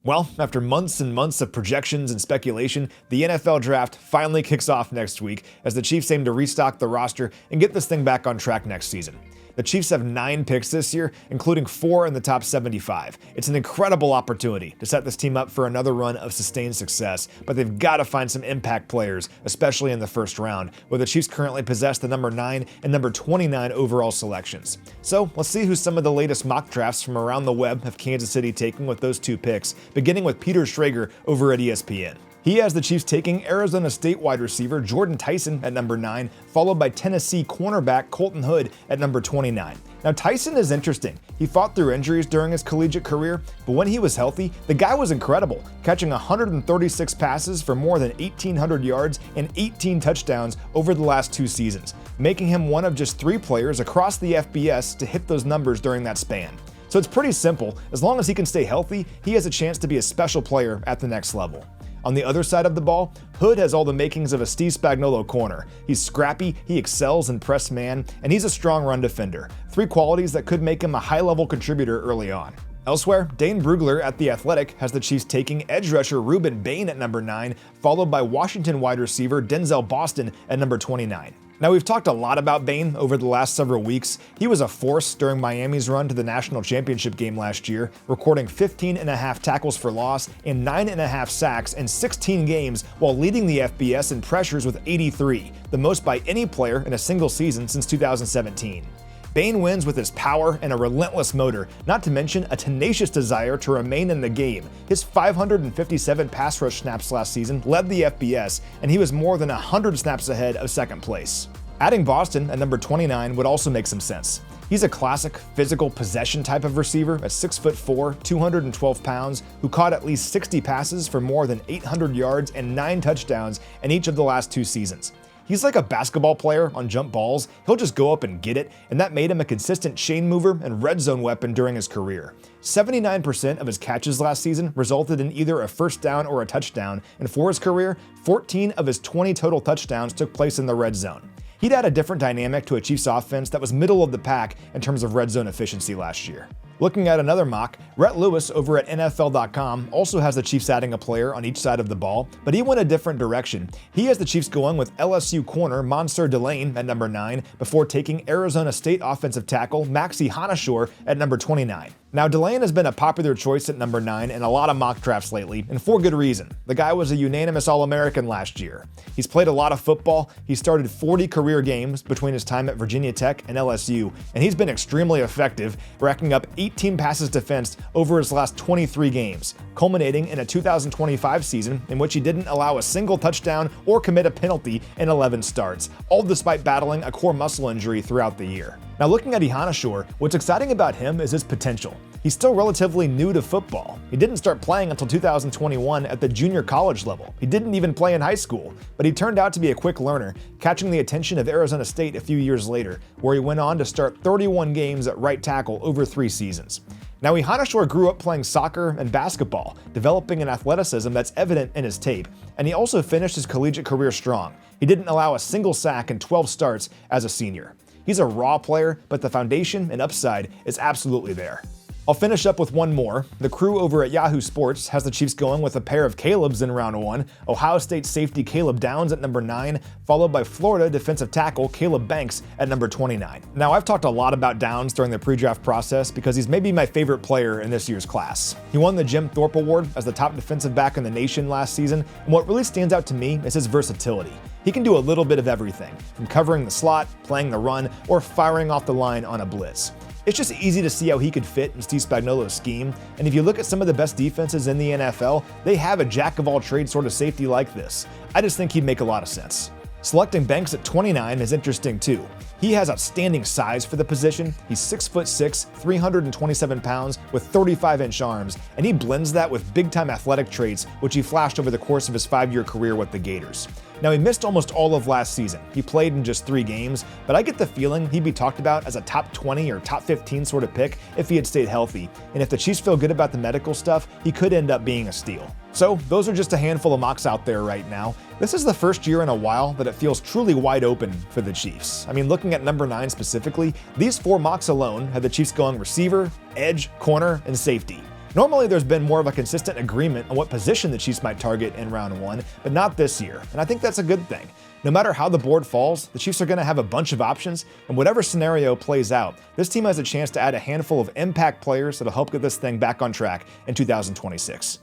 Well, after months and months of projections and speculation, the NFL Draft finally kicks off next week as the Chiefs aim to restock the roster and get this thing back on track next season. The Chiefs have 9 picks this year, including 4 in the top 75. It's an incredible opportunity to set this team up for another run of sustained success, but they've got to find some impact players, especially in the first round, where the Chiefs currently possess the number 9 and number 29 overall selections. So let's see who some of the latest mock drafts from around the web have Kansas City taking with those 2 picks, beginning with Peter Schrager over at ESPN. He has the Chiefs taking Arizona State wide receiver Jordan Tyson at number 9, followed by Tennessee cornerback Colton Hood at number 29. Now Tyson is interesting. He fought through injuries during his collegiate career, but when he was healthy, the guy was incredible, catching 136 passes for more than 1,800 yards and 18 touchdowns over the last 2 seasons, making him one of just 3 players across the FBS to hit those numbers during that span. So it's pretty simple. As long as he can stay healthy, he has a chance to be a special player at the next level. On the other side of the ball, Hood has all the makings of a Steve Spagnuolo corner. He's scrappy, he excels in press man, and he's a strong run defender. 3 qualities that could make him a high-level contributor early on. Elsewhere, Dane Brugler at The Athletic has the Chiefs taking edge rusher Ruben Bain at number 9, followed by Washington wide receiver Denzel Boston at number 29. Now, we've talked a lot about Bain over the last several weeks. He was a force during Miami's run to the national championship game last year, recording 15.5 tackles for loss and 9.5 sacks in 16 games while leading the FBS in pressures with 83, the most by any player in a single season since 2017. Bain wins with his power and a relentless motor, not to mention a tenacious desire to remain in the game. His 557 pass rush snaps last season led the FBS, and he was more than 100 snaps ahead of second place. Adding Boston at number 29 would also make some sense. He's a classic physical possession type of receiver at 6'4", 212 pounds, who caught at least 60 passes for more than 800 yards and 9 touchdowns in each of the last 2 seasons. He's like a basketball player on jump balls. He'll just go up and get it, and that made him a consistent chain mover and red zone weapon during his career. 79% of his catches last season resulted in either a first down or a touchdown, and for his career, 14 of his 20 total touchdowns took place in the red zone. He'd add a different dynamic to a Chiefs offense that was middle of the pack in terms of red zone efficiency last year. Looking at another mock, Rhett Lewis over at NFL.com also has the Chiefs adding a player on each side of the ball, but he went a different direction. He has the Chiefs going with LSU corner Monsieur Delane at number 9 before taking Arizona State offensive tackle Maxie Hanashore at number 29. Now, Delane has been a popular choice at number 9 in a lot of mock drafts lately, and for good reason. The guy was a unanimous All-American last year. He's played a lot of football. He started 40 career games between his time at Virginia Tech and LSU, and he's been extremely effective, racking up 18 passes defensed over his last 23 games, culminating in a 2025 season in which he didn't allow a single touchdown or commit a penalty in 11 starts, all despite battling a core muscle injury throughout the year. Now, looking at Hanashore, what's exciting about him is his potential. He's still relatively new to football. He didn't start playing until 2021 at the junior college level. He didn't even play in high school, but he turned out to be a quick learner, catching the attention of Arizona State a few years later, where he went on to start 31 games at right tackle over 3 seasons. Now, Hanashore grew up playing soccer and basketball, developing an athleticism that's evident in his tape, and he also finished his collegiate career strong. He didn't allow a single sack in 12 starts as a senior. He's a raw player, but the foundation and upside is absolutely there. I'll finish up with one more. The crew over at Yahoo Sports has the Chiefs going with a pair of Calebs in round 1, Ohio State safety Caleb Downs at number 9, followed by Florida defensive tackle Caleb Banks at number 29. Now, I've talked a lot about Downs during the pre-draft process because he's maybe my favorite player in this year's class. He won the Jim Thorpe Award as the top defensive back in the nation last season, and what really stands out to me is his versatility. He can do a little bit of everything, from covering the slot, playing the run, or firing off the line on a blitz. It's just easy to see how he could fit in Steve Spagnuolo's scheme, and if you look at some of the best defenses in the NFL, they have a jack-of-all-trades sort of safety like this. I just think he'd make a lot of sense. Selecting Banks at 29 is interesting too. He has outstanding size for the position. He's 6'6", 327 pounds with 35-inch arms, and he blends that with big-time athletic traits, which he flashed over the course of his 5-year career with the Gators. Now, he missed almost all of last season. He played in just 3 games, but I get the feeling he'd be talked about as a top 20 or top 15 sort of pick if he had stayed healthy, and if the Chiefs feel good about the medical stuff, he could end up being a steal. So, those are just a handful of mocks out there right now. This is the first year in a while that it feels truly wide open for the Chiefs. I mean, looking at number 9 specifically, these 4 mocks alone had the Chiefs going receiver, edge, corner, and safety. Normally, there's been more of a consistent agreement on what position the Chiefs might target in round 1, but not this year, and I think that's a good thing. No matter how the board falls, the Chiefs are going to have a bunch of options, and whatever scenario plays out, this team has a chance to add a handful of impact players that'll help get this thing back on track in 2026.